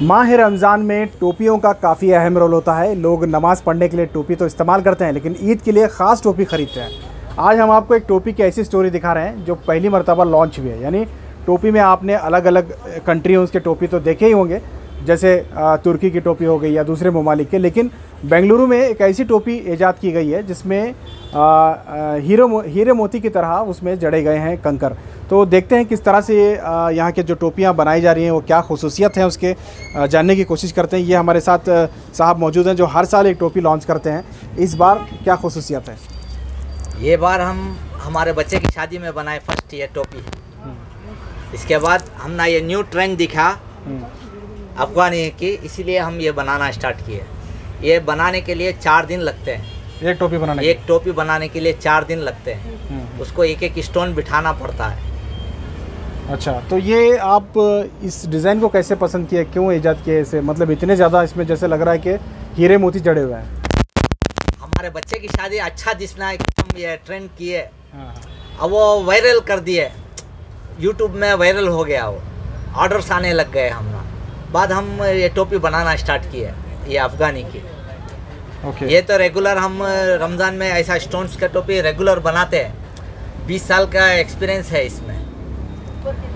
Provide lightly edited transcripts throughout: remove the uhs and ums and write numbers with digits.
माह रमज़ान में टोपियों का काफ़ी अहम रोल होता है। लोग नमाज़ पढ़ने के लिए टोपी तो इस्तेमाल करते हैं, लेकिन ईद के लिए ख़ास टोपी ख़रीदते हैं। आज हम आपको एक टोपी की ऐसी स्टोरी दिखा रहे हैं जो पहली मरतबा लॉन्च हुई है। यानी टोपी में आपने अलग अलग कंट्रियों के टोपी तो देखे ही होंगे, जैसे तुर्की की टोपी हो गई या दूसरे ममालिक के, लेकिन बेंगलुरु में एक ऐसी टोपी ईजाद की गई है जिसमें हीरे मोती की तरह उसमें जड़े गए हैं कंकर। तो देखते हैं किस तरह से यहाँ के जो टोपियाँ बनाई जा रही हैं वो क्या खुसूसियत हैं उसके जानने की कोशिश करते हैं। ये हमारे साथ साहब मौजूद हैं जो हर साल एक टोपी लॉन्च करते हैं। इस बार क्या खुसूसियत है? ये बार हम हमारे बच्चे की शादी में बनाए फर्स्ट ये टोपी। इसके बाद हमने ये न्यू ट्रेंड दिखा अफगानी की, इसीलिए हम ये बनाना स्टार्ट किए। ये बनाने के लिए 4 दिन लगते हैं। एक टोपी बनाने के लिए 4 दिन लगते हैं। उसको एक एक स्टोन बिठाना पड़ता है। अच्छा, तो ये आप इस डिज़ाइन को कैसे पसंद किए, क्यों ईजाद किए इसे? मतलब इतने ज़्यादा इसमें जैसे लग रहा है कि हीरे मोती जड़े हुए हैं। हमारे बच्चे की शादी अच्छा दिखना है, हम ये ट्रेंड किए। अब वो वायरल कर दिए, यूट्यूब में वायरल हो गया, वो ऑर्डर्स आने लग गए। हम बाद हम ये टोपी बनाना स्टार्ट किए, ये अफगानी की। ओके। ये तो रेगुलर हम रमज़ान में ऐसा स्टोन्स का टोपी रेगुलर बनाते हैं। 20 साल का एक्सपीरियंस है इसमें।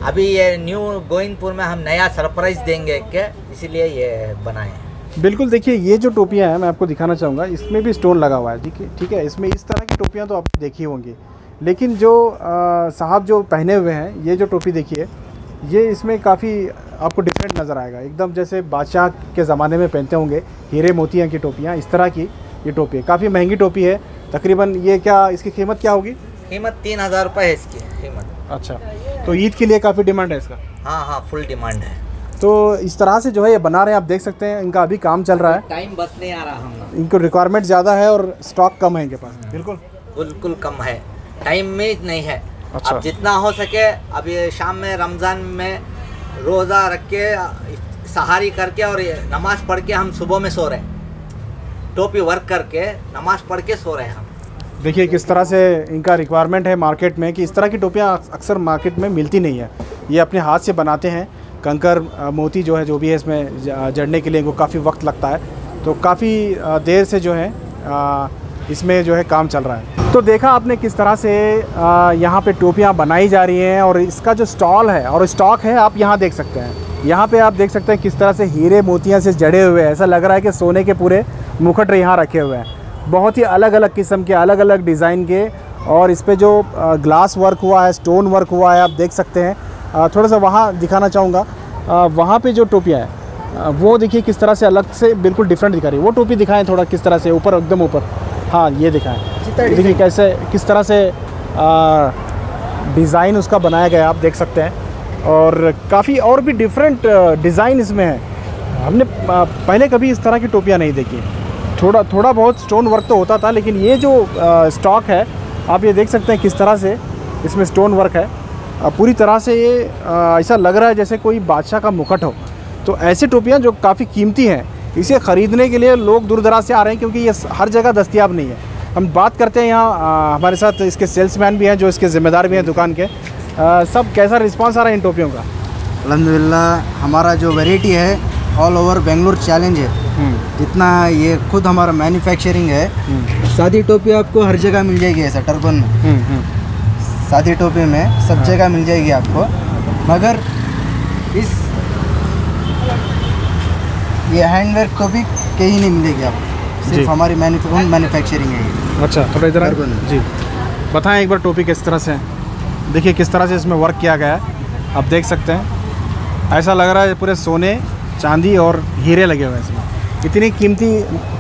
अभी ये न्यू गोविंदपुर में हम नया सरप्राइज़ देंगे क्या, इसीलिए ये बनाए। बिल्कुल, देखिए ये जो टोपियाँ हैं मैं आपको दिखाना चाहूँगा, इसमें भी स्टोन लगा हुआ है। ठीक है, इसमें इस तरह की टोपियाँ तो आपने देखी होंगी, लेकिन जो साहब जो पहने हुए हैं ये जो टोपी देखिए, ये इसमें काफ़ी आपको डिफरेंट नज़र आएगा। एकदम जैसे बादशाह के ज़माने में पहनते होंगे हीरे मोतियाँ की टोपियाँ, इस तरह की ये टोपी है। काफ़ी महंगी टोपी है तकरीबन। ये क्या, इसकी कीमत क्या होगी? कीमत 3000 रुपये है इसकी कीमत। अच्छा, तो ईद के लिए काफ़ी डिमांड है इसका? हाँ, फुल डिमांड है। तो इस तरह से जो है ये बना रहे हैं, आप देख सकते हैं। इनका अभी काम चल रहा है, टाइम बस नहीं आ रहा हम। इनको रिक्वायरमेंट ज़्यादा है और स्टॉक कम है इनके पास। बिल्कुल कम है, टाइम में नहीं है। अच्छा। अब जितना हो सके, अब ये शाम में रमज़ान में रोज़ा रख के सहारी करके और नमाज़ पढ़ के हम सुबह में सो रहे हैं। टोपी वर्क करके नमाज़ पढ़ के सो रहे हैं हम। देखिए किस तरह से इनका रिक्वायरमेंट है मार्केट में, कि इस तरह की टोपियाँ अक्सर मार्केट में मिलती नहीं है। ये अपने हाथ से बनाते हैं। कंकर मोती जो है, जो भी है इसमें जड़ने के लिए इनको काफ़ी वक्त लगता है। तो काफ़ी देर से जो है इसमें जो है काम चल रहा है। तो देखा आपने किस तरह से यहाँ पे टोपियाँ बनाई जा रही हैं, और इसका जो स्टॉल है और स्टॉक है आप यहाँ देख सकते हैं। यहाँ पे आप देख सकते हैं किस तरह से हीरे मोतियाँ से जड़े हुए हैं। ऐसा लग रहा है कि सोने के पूरे मुकुट यहाँ रखे हुए हैं, बहुत ही अलग अलग किस्म के, अलग अलग डिज़ाइन के। और इस पे जो ग्लास वर्क हुआ है, स्टोन वर्क हुआ है, आप देख सकते हैं। थोड़ा सा वहाँ दिखाना चाहूँगा, वहाँ पे जो टोपियाँ हैं वो देखिए किस तरह से अलग से बिल्कुल डिफरेंट दिखा रही है। वो टोपी दिखाएं थोड़ा, किस तरह से ऊपर, एकदम ऊपर। हाँ, ये दिखाएं। देखिए कैसे, किस तरह से डिज़ाइन उसका बनाया गया, आप देख सकते हैं। और काफ़ी और भी डिफरेंट डिज़ाइन इसमें है। हमने पहले कभी इस तरह की टोपियाँ नहीं देखी। थोड़ा बहुत स्टोन वर्क तो होता था, लेकिन ये जो स्टॉक है आप ये देख सकते हैं किस तरह से इसमें स्टोन वर्क है। पूरी तरह से ये ऐसा लग रहा है जैसे कोई बादशाह का मुकुट हो। तो ऐसी टोपियाँ जो काफ़ी कीमती हैं, इसे ख़रीदने के लिए लोग दूर दराज से आ रहे हैं, क्योंकि ये हर जगह दस्तयाब नहीं है। हम बात करते हैं यहाँ, हमारे साथ इसके सेल्समैन भी हैं जो इसके ज़िम्मेदार भी हैं दुकान के। सब कैसा रिस्पांस आ रहा है इन टोपियों का? अल्हम्दुलिल्लाह, हमारा जो वैरायटी है ऑल ओवर बेंगलोर चैलेंज है। जितना ये खुद हमारा मैन्युफैक्चरिंग है। सादी टोपी आपको हर जगह मिल जाएगी, ऐसा टर्बन में सादी टोपी में सब जगह मिल जाएगी आपको, मगर इस ये हैंडवर्क टोपी कहीं नहीं मिलेगी आपको, सिर्फ हमारी मैन्युफैक्चरिंग है ये। अच्छा, थोड़ा इधर जी बताएं एक बार टोपी किस तरह से है। देखिए किस तरह से इसमें वर्क किया गया है, आप देख सकते हैं। ऐसा लग रहा है पूरे सोने, चांदी और हीरे लगे हुए हैं इसमें। इतनी कीमती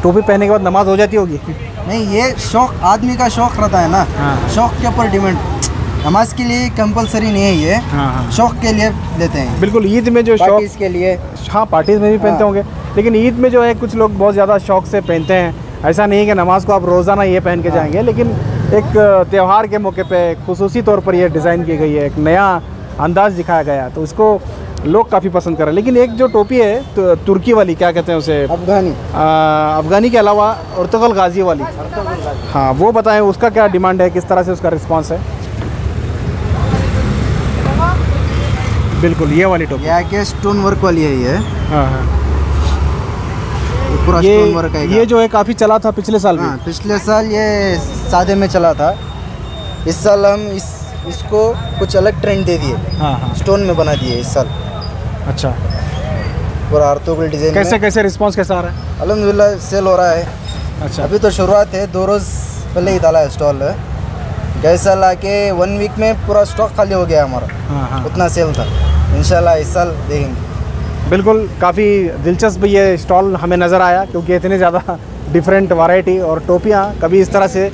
टोपी पहनने के बाद नमाज हो जाती होगी? नहीं, ये शौक, आदमी का शौक रहता है ना। हाँ। शौक के ऊपर डिमांड, नमाज के लिए कंपलसरी नहीं है ये। हाँ। शौक के लिए लेते हैं। बिल्कुल, ईद में जो शौक इसके लिए, हाँ पार्टीज में भी पहनते होंगे, लेकिन ईद में जो है कुछ लोग बहुत ज़्यादा शौक से पहनते हैं। ऐसा नहीं है कि नमाज को आप रोज़ाना ये पहन के जाएंगे, लेकिन एक त्यौहार के मौके पे खुसूसी तौर पर ये डिज़ाइन की गई है, एक नया अंदाज़ दिखाया गया है, तो उसको लोग काफ़ी पसंद कर रहे हैं। लेकिन एक जो टोपी है तो तुर्की वाली, क्या कहते हैं उसे, अफ़गानी के अलावा उर्तुगल गाजी वाली, हाँ वो बताएं उसका क्या डिमांड है, किस तरह से उसका रिस्पांस है? बिल्कुल, ये वाली टोपी। ये आके स्टोन वर्क वाली है ये। हाँ हाँ, पूरा स्टोन वर्क है। ये जो है काफ़ी चला था पिछले साल भी। हाँ, पिछले साल ये सादे में चला था। इस साल हम इसको कुछ अलग ट्रेंड दे दिए। हाँ हाँ, स्टोन में बना दिए इस साल। अच्छा, पूरा आर्थोगोनल डिजाइन। कैसे रिस्पांस कैसा आ रहा है? अल्हम्दुलिल्लाह सेल हो रहा है। अच्छा, अभी तो शुरुआत है, 2 रोज़ पहले ही डाला है स्टॉल। गए साल आके 1 वीक में पूरा स्टॉक खाली हो गया हमारा। हाँ हाँ, उतना सेल था। इंशाल्लाह इस साल देखेंगे। बिल्कुल, काफ़ी दिलचस्प ये स्टॉल हमें नज़र आया, क्योंकि इतने ज़्यादा डिफरेंट वैरायटी और टोपियाँ कभी इस तरह से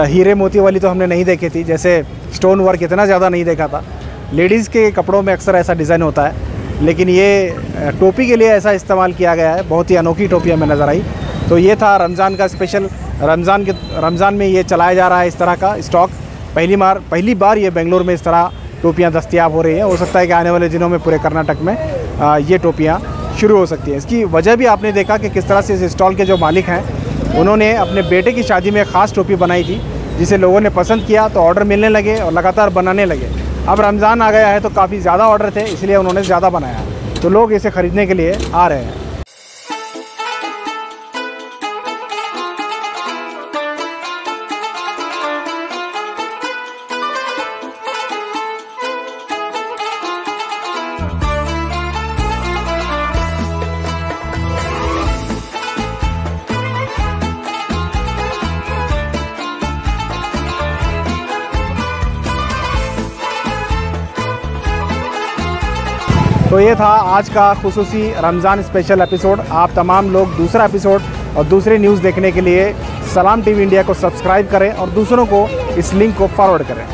हीरे मोती वाली तो हमने नहीं देखी थी, जैसे स्टोन वर्क इतना ज़्यादा नहीं देखा था। लेडीज़ के कपड़ों में अक्सर ऐसा डिज़ाइन होता है, लेकिन ये टोपी के लिए ऐसा इस्तेमाल किया गया है। बहुत ही अनोखी टोपी हमें नज़र आई। तो ये था रमज़ान का स्पेशल। रमज़ान में ये चलाया जा रहा है इस तरह का स्टॉक। पहली बार ये बेंगलुरु में इस तरह टोपियाँ दस्तयाब हो रही हैं। हो सकता है कि आने वाले दिनों में पूरे कर्नाटक में ये टोपियाँ शुरू हो सकती हैं। इसकी वजह भी आपने देखा कि किस तरह से इस स्टॉल के जो मालिक हैं, उन्होंने अपने बेटे की शादी में ख़ास टोपी बनाई थी, जिसे लोगों ने पसंद किया तो ऑर्डर मिलने लगे और लगातार बनाने लगे। अब रमज़ान आ गया है तो काफ़ी ज़्यादा ऑर्डर थे, इसलिए उन्होंने ज़्यादा बनाया, तो लोग इसे ख़रीदने के लिए आ रहे हैं। तो ये था आज का खुसूसी रमज़ान स्पेशल एपिसोड। आप तमाम लोग दूसरा एपिसोड और दूसरी न्यूज़ देखने के लिए सलाम टीवी इंडिया को सब्सक्राइब करें और दूसरों को इस लिंक को फॉरवर्ड करें।